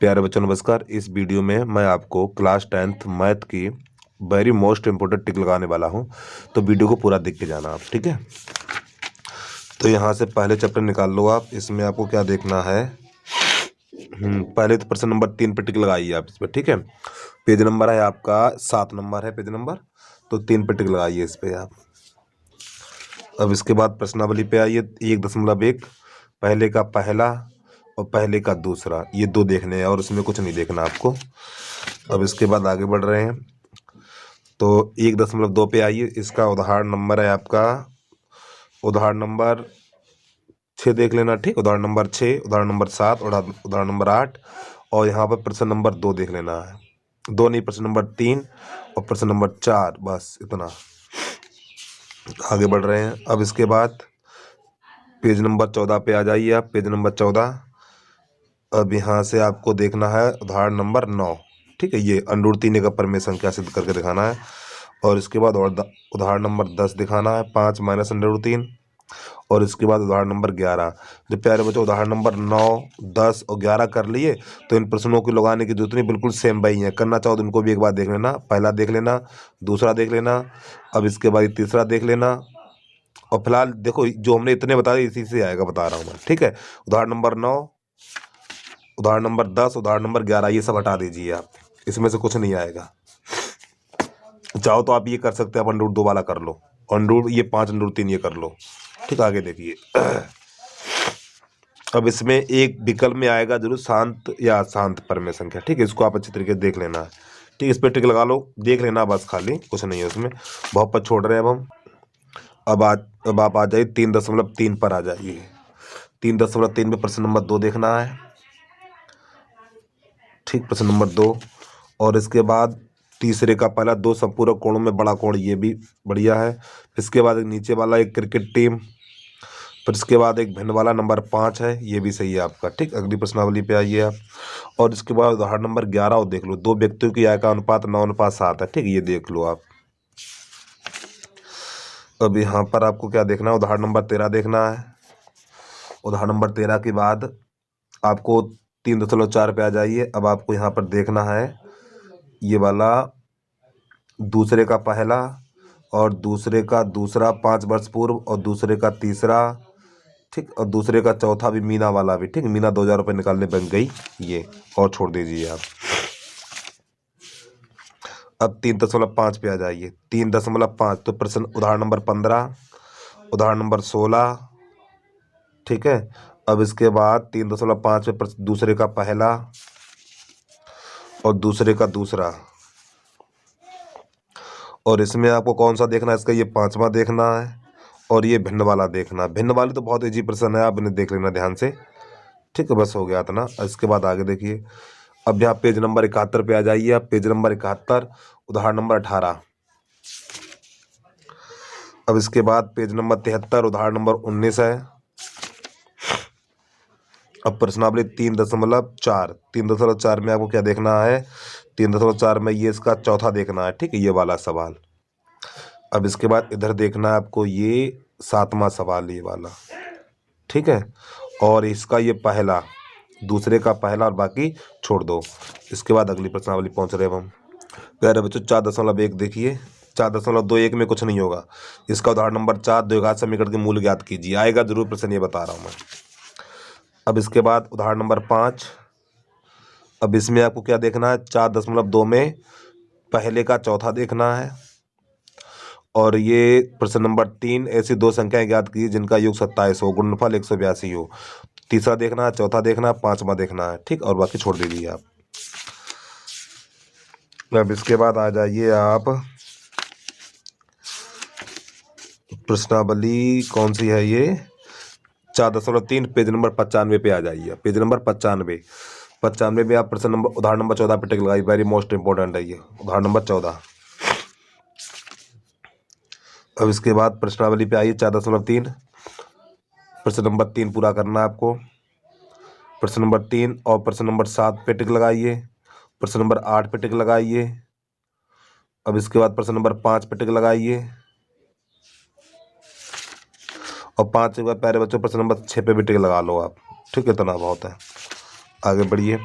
प्यारे बच्चों नमस्कार। इस वीडियो में मैं आपको क्लास 10th मैथ की वेरी मोस्ट इम्पोर्टेंट टिक लगाने वाला हूं, तो वीडियो को पूरा देख के जाना आप, ठीक है। तो यहां से पहले चैप्टर निकाल लो आप। इसमें आपको क्या देखना है, पहले तो प्रश्न नंबर 3 पे टिक लगाइए आप इस पर, ठीक है। पेज नंबर है आपका 7 नंबर है पेज नंबर, तो 3 पे टिक लगाइए इस पे आप। अब इसके बाद प्रश्नावली पे आइए। 1.1 पहले का पहला और पहले का दूसरा, ये दो देखने हैं और उसमें कुछ नहीं देखना आपको। अब इसके बाद आगे बढ़ रहे हैं, तो 1.2 पे आइए। इसका उदाहरण नंबर है आपका उदाहरण नंबर 6 देख लेना, ठीक। उदाहरण नंबर 6, उदाहरण नंबर 7, उदाहरण नंबर 8, और यहाँ पर प्रश्न नंबर 2 देख लेना है। 2 नहीं, प्रश्न नंबर 3 और प्रश्न नंबर 4, बस इतना। आगे बढ़ रहे हैं। अब इसके बाद पेज नंबर 14 पे आ जाइए आप। Page number 14। अब यहाँ से आपको देखना है उदाहरण नंबर 9, ठीक है। ये √3 एक अपरमेय संख्या सिद्ध करके दिखाना है। और इसके बाद उदाहरण नंबर 10 दिखाना है, 5 माइनस √3। और इसके बाद उदाहरण नंबर 11। जब प्यारे बच्चों उदाहरण नंबर 9, 10 और 11 कर लिए, तो इन प्रश्नों को लगाने की जरूरत नहीं, बिल्कुल सेम वही है। करना चाहो तो इनको भी एक बार देख लेना। पहला देख लेना, दूसरा देख लेना, अब इसके बाद तीसरा देख लेना। और फिलहाल देखो, जो हमने इतने बता दिए इसी से आएगा, बता रहा हूँ मैं, ठीक है। उदाहरण नंबर 9, उदाहरण नंबर 10, उदाहरण नंबर 11, ये सब हटा दीजिए आप, इसमें से कुछ नहीं आएगा। चाहो तो आप ये कर सकते हैं, आप √2 वाला कर लो, और ये 5 √3 ये कर लो, ठीक। आगे देखिए। अब इसमें एक विकल्प में आएगा जरूर शांत या अशांत परमेय संख्या, ठीक है। इसको आप अच्छी तरीके से देख लेना है, ठीक। इस पर टिक लगा लो, देख लेना बस, खाली कुछ नहीं है उसमें। बहुत पर छोड़ रहे हैं अब हम। अब आप आ जाइए 3.3 पर आ जाइए। 3.3 में प्रश्न नंबर 2 देखना है, ठीक। प्रश्न नंबर 2। और इसके बाद तीसरे का पहला 2 संपूरक कोणों में बड़ा कोण, ये भी बढ़िया है। इसके बाद एक नीचे वाला एक क्रिकेट टीम, फिर इसके बाद एक भिन्न वाला नंबर 5 है, ये भी सही है आपका, ठीक। अगली प्रश्नावली पे आइए आप। और इसके बाद उदाहरण नंबर 11 और देख लो। 2 व्यक्तियों की आय का अनुपात 9:7 है, ठीक। ये देख लो आप। अब यहाँ पर आपको क्या देखना है, उदाहरण नंबर 13 देखना है। उदाहरण नंबर 13 के बाद आपको 3.4 पे आ जाइए। अब आपको यहाँ पर देखना है ये वाला दूसरे का पहला और दूसरे का दूसरा 5 वर्ष पूर्व, और दूसरे का तीसरा, ठीक। और दूसरे का चौथा भी मीना वाला भी, ठीक। मीना 2000 रुपये निकालने बन गई ये, और छोड़ दीजिए आप। अब 3.5 पे आ जाइए। 3.5, तो प्रश्न उदाहरण नंबर 15, उदाहरण नंबर 16, ठीक है। अब इसके बाद 3.5 पे दूसरे का पहला और दूसरे का दूसरा, और इसमें आपको कौन सा देखना है, इसका ये 5वां देखना है, और ये भिन्न वाला देखना। भिन्न वाले तो बहुत इजी प्रश्न है, आप इन्हें देख लेना ध्यान से, ठीक है। बस हो गया इतना। इसके बाद आगे देखिए। अब यहाँ पेज नंबर 71 पे आ जाइए आप। पेज नंबर 71, उदाहरण नंबर 18। अब इसके बाद पेज नंबर 73, उदाहरण नंबर 19 है। अब प्रश्नावली 3.4। 3.4 में आपको क्या देखना है, 3.4 में ये इसका चौथा देखना है, ठीक है, ये वाला सवाल। अब इसके बाद इधर देखना है आपको ये 7वां सवाल, ये वाला, ठीक है। और इसका ये पहला, दूसरे का पहला, और बाकी छोड़ दो। इसके बाद अगली प्रश्नावली पहुंच रहे हैं हम। प्यारे बच्चों 4.1 देखिए। 4.21 में कुछ नहीं होगा। इसका उदाहरण नंबर 4, द्विघात समीकरण के मूल ज्ञात कीजिए, आएगा जरूर प्रश्न, ये बता रहा हूँ मैं। अब इसके बाद उदाहरण नंबर 5। अब इसमें आपको क्या देखना है, 4.2 में पहले का चौथा देखना है। और ये प्रश्न नंबर 3, ऐसी 2 संख्याएं ज्ञात कीजिए जिनका योग 27 हो, गुणनफल 182 हो। तीसरा देखना है, चौथा देखना है, 5वां देखना है, ठीक। और बाकी छोड़ दीजिए आप। अब इसके बाद आ जाइए आप, प्रश्नावली कौन सी है ये, 4.3, पेज नंबर 95 पे आ जाइए। पेज नंबर 95 में आप प्रश्न नंबर उदाहरण नंबर 14 पे टिक लगाइए, वेरी मोस्ट इंपॉर्टेंट है ये उदाहरण नंबर 14। अब इसके बाद प्रश्नावली पे आइए 4.3। प्रश्न नंबर 3 पूरा करना है आपको। प्रश्न नंबर 3 और प्रश्न नंबर 7 पे टिक लगाइए। प्रश्न नंबर 8 पे टिक लगाइए। अब इसके बाद प्रश्न नंबर 5 पे टिक लगाइए, और 5 के बाद प्यारे बच्चों प्रश्न नंबर 6 पे भी टिक लगा लो आप, ठीक है। इतना बहुत है, आगे बढ़िए।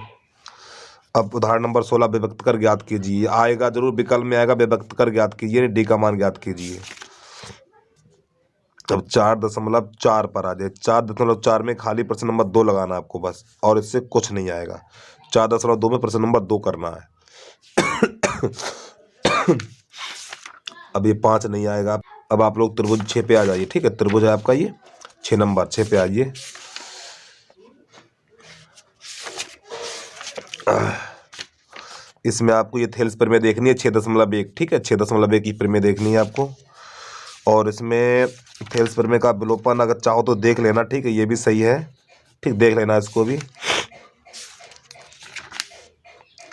अब उदाहरण नंबर 16 विभक्त कर ज्ञात कीजिए। आएगा जरूर, विकल्प में आएगा विभक्त कर ज्ञात कीजिए, नहीं डी का मान ज्ञात कीजिए। अब 4.4 पर आ जाए। 4.4 में खाली प्रश्न नंबर 2 लगाना है आपको बस, और इससे कुछ नहीं आएगा। 4.2 में प्रश्न नंबर 2 करना है। अब ये 5 नहीं आएगा। अब आप लोग त्रिभुज 6 पे आ जाइए। ठीक है, त्रिभुज है आपका ये 6 नंबर, 6 पे आइए। इसमें आपको ये थेल्स प्रमेय देखनी है 6.1। ठीक है, 6.1 की प्रमेय देखनी है आपको। और इसमें थेल्स प्रमेय का विलोपन अगर चाहो तो देख लेना। ठीक है, ये भी सही है। ठीक, देख लेना इसको भी।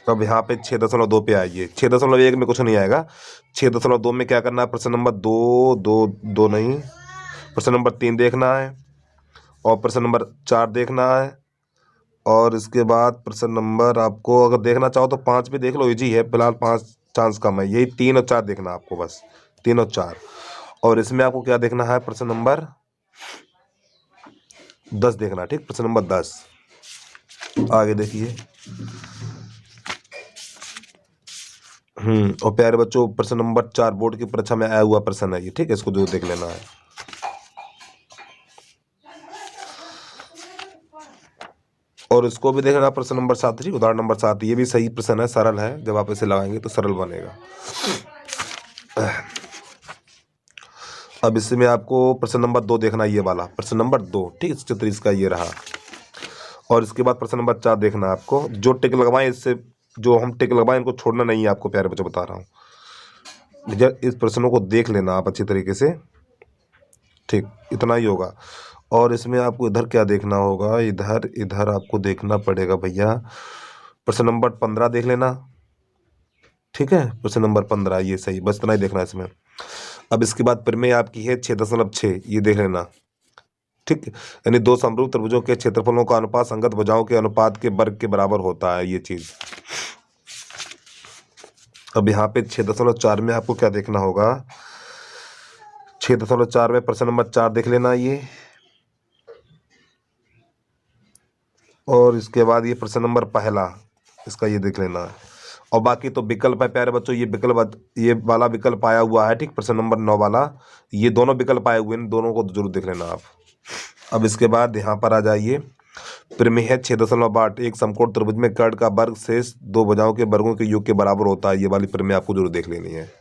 अब यहाँ पे 6.2 पे आइए। 6.1 में कुछ नहीं आएगा। 6.2 में क्या करना है, प्रश्न नंबर 2 नहीं, प्रश्न नंबर 3 देखना है, और प्रश्न नंबर 4 देखना है। और इसके बाद प्रश्न नंबर आपको अगर देखना चाहो तो 5 भी देख लो, इजी है। फिलहाल 5 चांस कम है। यही 3 और 4 देखना है आपको बस, 3 और 4। और इसमें आपको क्या देखना है, प्रश्न नंबर 10 देखना है। ठीक, प्रश्न नंबर 10 आगे देखिए। और प्यारे बच्चों, प्रश्न नंबर 4 बोर्ड की परीक्षा में आया हुआ प्रश्न है ये। ठीक है, इसको जरूर देख लेना है। और इसको भी देखना प्रश्न नंबर 7। ठीक, उदाहरण नंबर 7 ये भी सही प्रश्न है, सरल है। जब आप इसे लगाएंगे तो सरल बनेगा। अब इसमें आपको प्रश्न नंबर 2 देखना है, ये वाला प्रश्न नंबर 2। ठीक, चित्र इसका ये रहा। और इसके बाद प्रश्न नंबर 4 देखना है आपको। जो टिक लगवाएं, इससे जो हम टिक लगवाएं इनको छोड़ना नहीं है आपको, प्यारे बच्चों बता रहा हूँ। इस प्रश्नों को देख लेना आप अच्छी तरीके से। ठीक, इतना ही होगा। और इसमें आपको इधर क्या देखना होगा, इधर आपको देखना पड़ेगा भैया, प्रश्न नंबर 15 देख लेना। ठीक है, प्रश्न नंबर 15 ये सही, बस इतना ही देखना इसमें। अब इसके बाद प्रमेय आपकी है 6.6, ये देख लेना। ठीक, यानी दो समरूप त्रिभुजों के क्षेत्रफलों का अनुपात संगत भुजाओं के अनुपात के वर्ग के बराबर होता है, ये चीज। अब यहाँ पे 6.4 में आपको क्या देखना होगा, 6.4 में प्रश्न नंबर 4 देख लेना ये। और इसके बाद ये प्रश्न नंबर पहला, इसका ये देख लेना है। और बाकी तो विकल्प है प्यारे बच्चों, ये वाला विकल्प आया हुआ है। ठीक, प्रश्न नंबर 9 वाला, ये दोनों विकल्प आए हुए हैं, दोनों को जरूर देख लेना आप। अब इसके बाद यहाँ पर आ जाइए। प्रमेय है 6.8, एक समकोण त्रिभुज में कर्ण का वर्ग शेष दो भुजाओं के वर्गों के योग के बराबर होता है, ये वाली प्रमेय आपको जरूर देख लेनी है।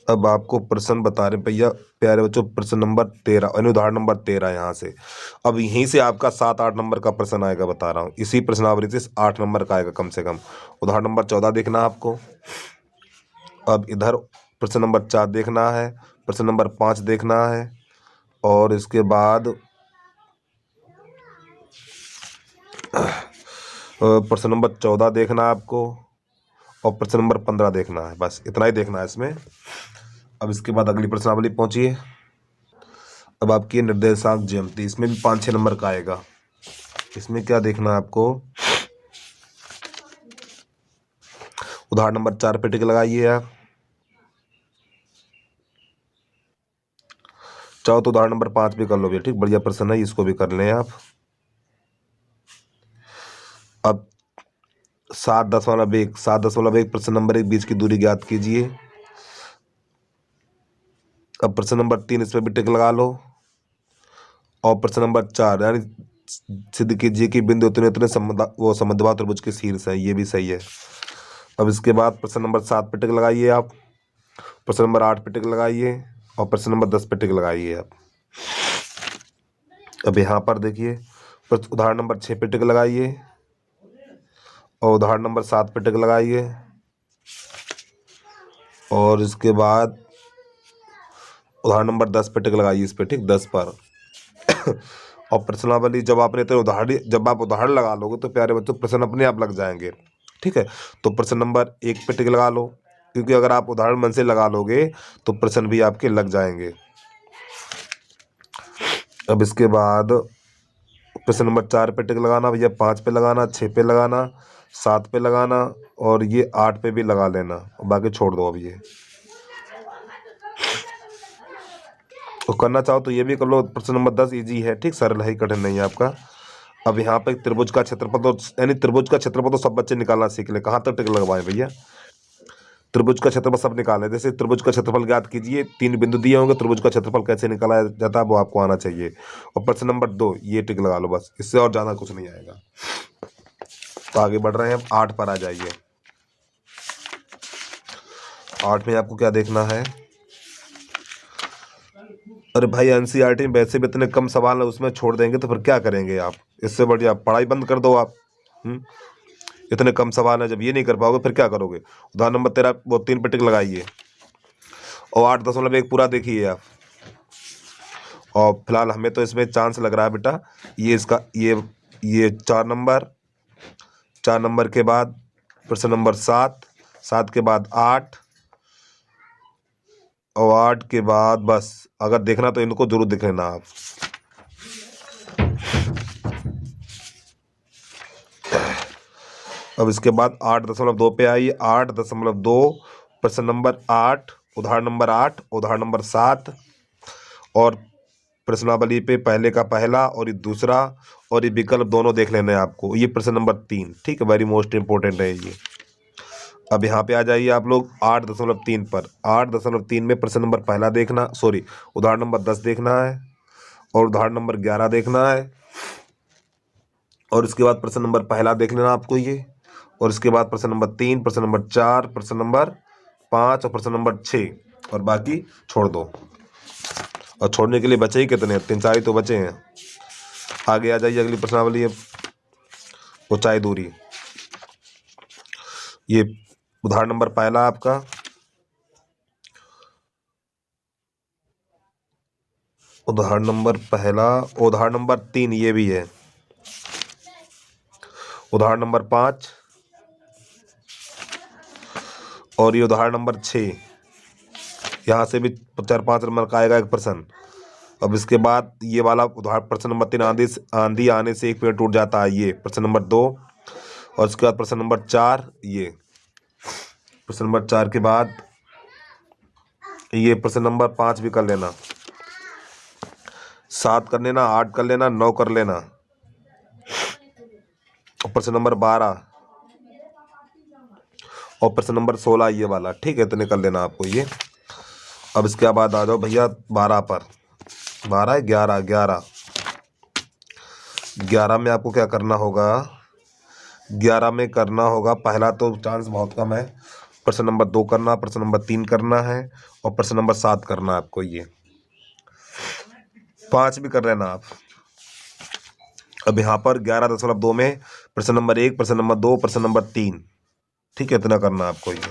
अब आपको प्रश्न बता रहे भैया प्यारे बच्चों, प्रश्न नंबर 13 यानी उदाहरण नंबर 13 यहाँ से। अब यहीं से आपका 7-8 नंबर का प्रश्न आएगा, बता रहा हूँ। इसी प्रश्नावली से 8 नंबर का आएगा कम से कम। उदाहरण नंबर 14 देखना आपको। अब इधर प्रश्न नंबर 4 देखना है, प्रश्न नंबर 5 देखना है, और इसके बाद प्रश्न नंबर 14 देखना है आपको, और प्रश्न नंबर 15 देखना है। बस इतना ही देखना है इसमें। अब इसके बाद अगली प्रश्नावली पहुंचिए। अब आपकी निर्देशांक ज्यामिति, इसमें भी 5-6 नंबर का आएगा। इसमें क्या देखना है आपको, उदाहरण नंबर 4 पे टिक लगाइए आप। चाहो तो उदाहरण नंबर 5 भी कर लो भैया। ठीक, बढ़िया प्रश्न है, इसको भी कर लें आप। अब 7.1 प्रश्न नंबर 1 बीच की दूरी ज्ञात कीजिए। अब प्रश्न नंबर 3 इस पर भी टिक लगा लो। और प्रश्न नंबर 4 यानी सिद्ध कीजिए कि बिंदु उतने उतने समद्विबाहु त्रिभुज के शीर्ष है, ये भी सही है। अब इसके बाद प्रश्न नंबर 7 पे टिक लगाइए आप, प्रश्न नंबर 8 पे टिक लगाइए, और प्रश्न नंबर 10 पे टिक लगाइए आप। अब यहाँ पर देखिए, उदाहरण नंबर 6 पे टिक लगाइए, और उदाहरण नंबर 7 पे टिक लगाइए, और इसके बाद उदाहरण नंबर 10 पे टिक लगाइए इस पे। ठीक, 10 पर। और प्रश्नावली जब आपने तो जब आप उदाहरण लगा लोगे तो प्यारे बच्चों प्रश्न अपने आप लग जाएंगे। ठीक है, तो प्रश्न नंबर 1 पे टिक लगा लो, क्योंकि अगर आप उदाहरण मन से लगा लोगे तो प्रश्न भी आपके लग जाएंगे। अब इसके बाद प्रश्न नंबर 4 पे टिक लगाना भैया, 5 पे लगाना, 6 पे लगाना, 7 पे लगाना, और ये 8 पे भी लगा लेना, बाकी छोड़ दो। अब ये तो करना चाहो तो ये भी कर लो। प्रश्न नंबर 10 इजी है। ठीक, सरल है, कठिन नहीं है आपका। अब यहाँ पे त्रिभुज का क्षेत्रफल तो यानी त्रिभुज का क्षेत्रफल तो सब बच्चे निकालना सीख ले। कहाँ तक टिक लगवाए भैया? त्रिभुज का क्षेत्रफल सब निकाले। जैसे त्रिभुज का क्षेत्रफल ज्ञात कीजिए, 3 बिंदु दिए होंगे, त्रिभुज का क्षेत्रफल कैसे निकाला जाता है वो आपको आना चाहिए। और प्रश्न नंबर 2 ये टिक लगा लो बस, इससे और ज़्यादा कुछ नहीं आएगा। तो आगे बढ़ रहे हैं, अब 8 पर आ जाइए। 8 में आपको क्या देखना है? अरे भाई एनसीईआरटी में वैसे भी इतने कम सवाल है, उसमें छोड़ देंगे तो फिर क्या करेंगे आप? इससे बढ़िया पढ़ाई बंद कर दो आप। इतने कम सवाल है, जब ये नहीं कर पाओगे फिर क्या करोगे? उदाहरण नंबर 13 वो 3 पे टिक लगाइए और 8.1 पूरा देखिए आप। और फिलहाल हमें तो इसमें चांस लग रहा है बेटा, ये इसका ये 4 नंबर के बाद प्रश्न नंबर 7 के बाद 8 और 8 के बाद बस, अगर देखना तो इनको जरूर देख लेना आप। अब इसके बाद 8.2 पे आइए। 8.2 प्रश्न नंबर 8 उदाहरण नंबर 8 उदाहरण नंबर 7 और प्रश्नावली पे पहले का पहला और ये दूसरा और ये विकल्प दोनों देख लेना है आपको। ये प्रश्न नंबर 3, ठीक है, वेरी मोस्ट इंपॉर्टेंट है ये। अब यहाँ पे आ जाइए आप लोग 8.3 पर। 8.3 में प्रश्न नंबर पहला देखना, सॉरी उदाहरण नंबर 10 देखना है और उदाहरण नंबर 11 देखना है। और इसके बाद प्रश्न नंबर पहला देख लेना आपको ये, और इसके बाद प्रश्न नंबर 3, प्रश्न नंबर 4, प्रश्न नंबर 5 और प्रश्न नंबर 6, और बाकी छोड़ दो। और छोड़ने के लिए बचे ही कितने? 3-4 ही तो बचे हैं। आगे आ जाइए, अगली प्रश्नावली है ऊंचाई दूरी। ये उदाहरण नंबर पहला आपका, उदाहरण नंबर पहला, उदाहरण नंबर 3 ये भी है, उदाहरण नंबर 5 और ये उदाहरण नंबर 6। यहाँ से भी 4-5 नंबर का आएगा एक प्रश्न। अब इसके बाद ये वाला उदाहरण प्रश्न नंबर 3 आंधी आने से एक पेड़ टूट जाता है, ये प्रश्न नंबर 2। और इसके बाद प्रश्न नंबर 4, ये प्रश्न नंबर 4 के बाद ये प्रश्न नंबर 5 भी कर लेना, 7 कर लेना, 8 कर लेना, 9 कर लेना, और प्रश्न नंबर 12 और प्रश्न नंबर 16 ये वाला, ठीक है, इतने कर लेना आपको ये। अब इसके बाद आ जाओ भैया 12 पर। 12 11 में आपको क्या करना होगा? 11 में करना होगा, पहला तो चांस बहुत कम है, प्रश्न नंबर 2 करना, प्रश्न नंबर 3 करना है और प्रश्न नंबर 7 करना है आपको। ये 5 भी कर लेना आप। अब यहाँ पर 11.2 में प्रश्न नंबर 1, प्रश्न नंबर 2, प्रश्न नंबर 3, ठीक है, इतना करना आपको ये।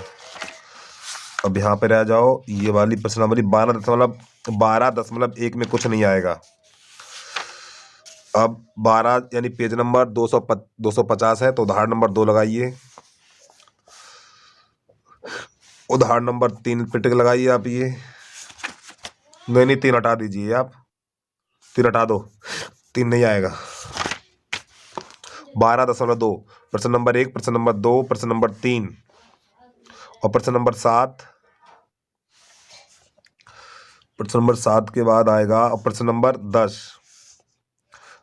अब यहाँ पे रह जाओ, ये वाली प्रश्नावली 12.1 में कुछ नहीं आएगा। अब 12 यानी पेज नंबर 250 है, तो उदाहरण नंबर 2 लगाइए, उदाहरण नंबर 3 पे टिक लगाइए आप। ये नहीं 3 हटा दीजिए आप, 3 हटा दो, 3 नहीं आएगा। 12.2 प्रश्न नंबर 1, प्रश्न नंबर 2, प्रश्न नंबर 3 और प्रश्न नंबर 7। प्रश्न नंबर 7 के बाद आएगा और प्रश्न नंबर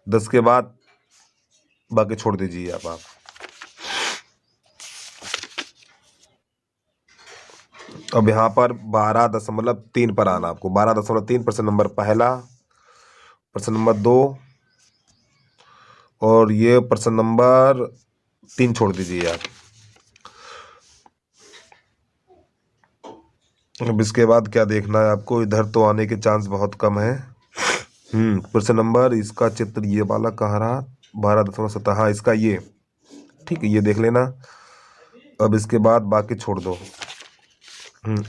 10 के बाद बाकी छोड़ दीजिए आप। अब यहाँ पर 12.3 पर आना आपको। 12.3 प्रश्न नंबर पहला, प्रश्न नंबर 2 और ये प्रश्न नंबर 3 छोड़ दीजिए आप। अब इसके बाद क्या देखना है आपको? इधर तो आने के चांस बहुत कम है। प्रश्न नंबर इसका चित्र ये वाला कहाँ रहा? 12.7, हाँ इसका ये, ठीक है, ये देख लेना। अब इसके बाद बाकी छोड़ दो।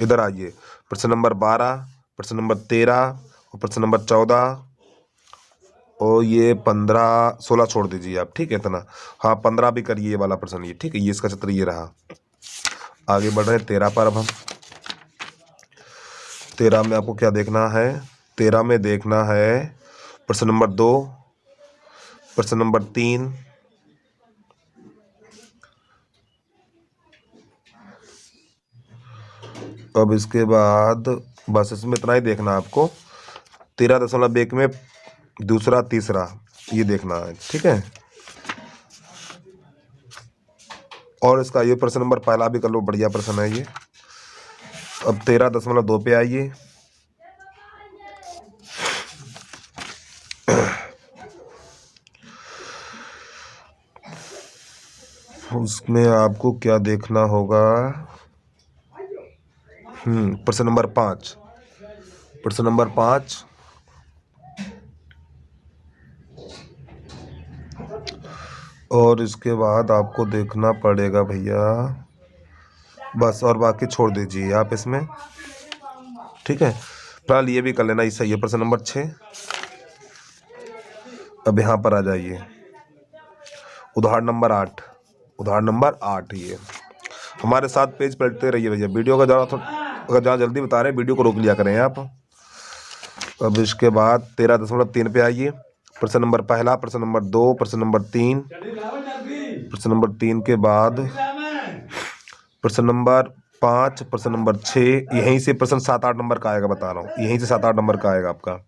इधर आइए, प्रश्न नंबर 12, प्रश्न नंबर 13 और प्रश्न नंबर 14 और ये 15, 16 छोड़ दीजिए आप, ठीक है, इतना। हाँ 15 भी करिए, ये वाला प्रश्न ये, ठीक है, ये इसका चित्र ये रहा। आगे बढ़ रहे हैं 13 पर। अब हम 13 में आपको क्या देखना है? 13 में देखना है प्रश्न नंबर 2, प्रश्न नंबर 3 अब इसके बाद बस इसमें इतना ही देखना आपको। 13.1 में दूसरा तीसरा ये देखना है, ठीक है। और इसका ये प्रश्न नंबर पहला भी कर लो, बढ़िया प्रश्न है ये। अब 13.2 पे आइए। उसमें आपको क्या देखना होगा, प्रश्न नंबर 5, प्रश्न नंबर 5 और इसके बाद आपको देखना पड़ेगा भैया बस, और बाकी छोड़ दीजिए आप इसमें, ठीक है। फिलहाल ये भी कर लेना, ये सही है। प्रश्न नंबर 6। अब यहाँ पर आ जाइए, उदाहरण नंबर 8, उदाहरण नंबर 8 ये। हमारे साथ पेज पलटते रहिए भैया, वीडियो का अगर जहाँ जल्दी बता रहे हैं वीडियो को रोक लिया करें आप। अब इसके बाद 13.3 पे आइए। प्रश्न नंबर पहला, प्रश्न नंबर 2, प्रश्न नंबर 3, प्रश्न नंबर 3 के बाद प्रश्न नंबर 5, प्रश्न नंबर 6, यहीं से प्रश्न 7-8 नंबर का आएगा, बता रहा हूँ, यहीं से 7-8 नंबर का आएगा आपका।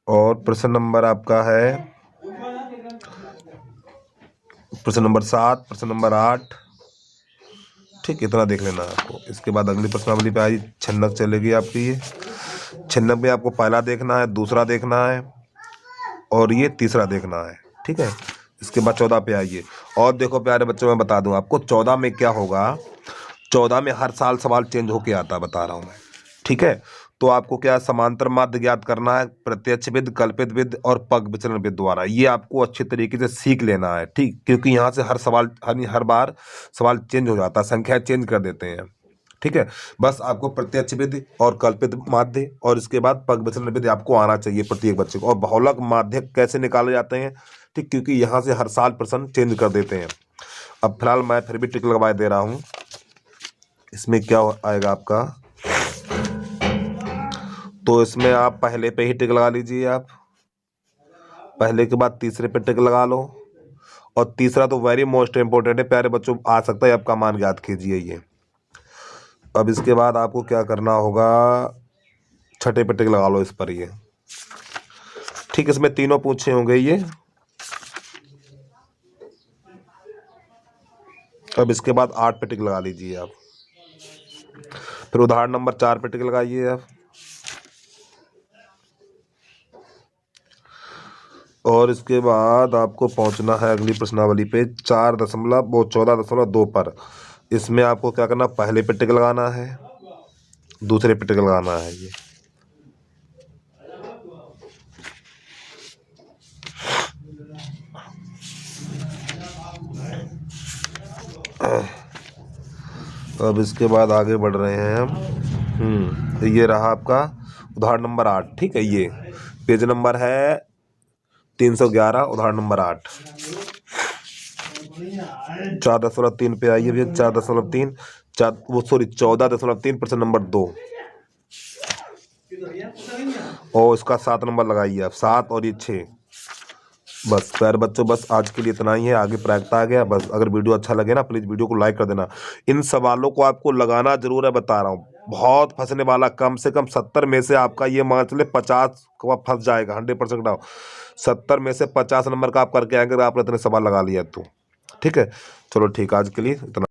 और प्रश्न नंबर आपका है प्रश्न नंबर 7, प्रश्न नंबर 8, ठीक, इतना देख लेना आपको। इसके बाद अगली प्रश्नावली पे आई, छन्नक चलेगी आपकी। ये छन्नक में आपको पहला देखना है, दूसरा देखना है और ये तीसरा देखना है, ठीक है। इसके बाद 14 पे आइए। और देखो प्यारे बच्चों, मैं बता दूं आपको 14 में क्या होगा। 14 में हर साल सवाल चेंज होके आता, बता रहा हूँ मैं, ठीक है। तो आपको क्या समांतर माध्य ज्ञात करना है, प्रत्यक्ष विधि, कल्पित विधि और पग विचलन विधि द्वारा। ये आपको अच्छे तरीके से सीख लेना है, ठीक, क्योंकि यहाँ से हर सवाल हर बार सवाल चेंज हो जाता है, संख्या चेंज कर देते हैं, ठीक है। बस आपको प्रत्यक्ष विधि और कल्पित माध्य और इसके बाद पग विचलन विधि आपको आना चाहिए प्रत्येक बच्चे को। और बहुलक माध्य कैसे निकाले जाते हैं, ठीक, क्योंकि यहाँ से हर साल प्रश्न चेंज कर देते हैं। अब फिलहाल मैं फिर भी टिक लगवाए दे रहा हूँ। इसमें क्या आएगा आपका, तो इसमें आप पहले पे ही टिक लगा लीजिए। आप पहले के बाद तीसरे पे टिक लगा लो। और तीसरा तो वेरी मोस्ट इंपोर्टेंट है प्यारे बच्चों, आ सकता है आपका मान ज्ञात कीजिए ये। अब इसके बाद आपको क्या करना होगा, छठे पे टिक लगा लो इस पर ये, ठीक। इसमें तीनों पूछे होंगे ये। अब इसके बाद 8 पे टिक लगा लीजिए आप। फिर उदाहरण नंबर 4 पे टिक लगाइए आप। और इसके बाद आपको पहुंचना है अगली प्रश्नावली पे 14.2 पर। इसमें आपको क्या करना, पहले पे टिक लगाना है, दूसरे पे टिक लगाना है ये। अब इसके बाद आगे बढ़ रहे हैं हम। तो ये रहा आपका उदाहरण नंबर 8, ठीक है। ये पेज नंबर है 311, उदाहरण नंबर 8। 4.3 पे आइए भैया। 4.3 14.3 प्रश्न नंबर 2 और इसका 7 नंबर लगाइए आप, 7 और ये 6। बस प्यारे बच्चों, बस आज के लिए इतना ही है, आगे प्रैक्टिस आ गया। बस अगर वीडियो अच्छा लगे ना, प्लीज़ वीडियो को लाइक कर देना। इन सवालों को आपको लगाना जरूर है, बता रहा हूँ, बहुत फंसने वाला। कम से कम 70 में से आपका ये मान चले 50 का फंस जाएगा, 100% डाउन। 70 में से 50 नंबर का आप करके आएंगे अगर आपने इतने सवाल लगा लिया तो, ठीक है। चलो ठीक, आज के लिए इतना।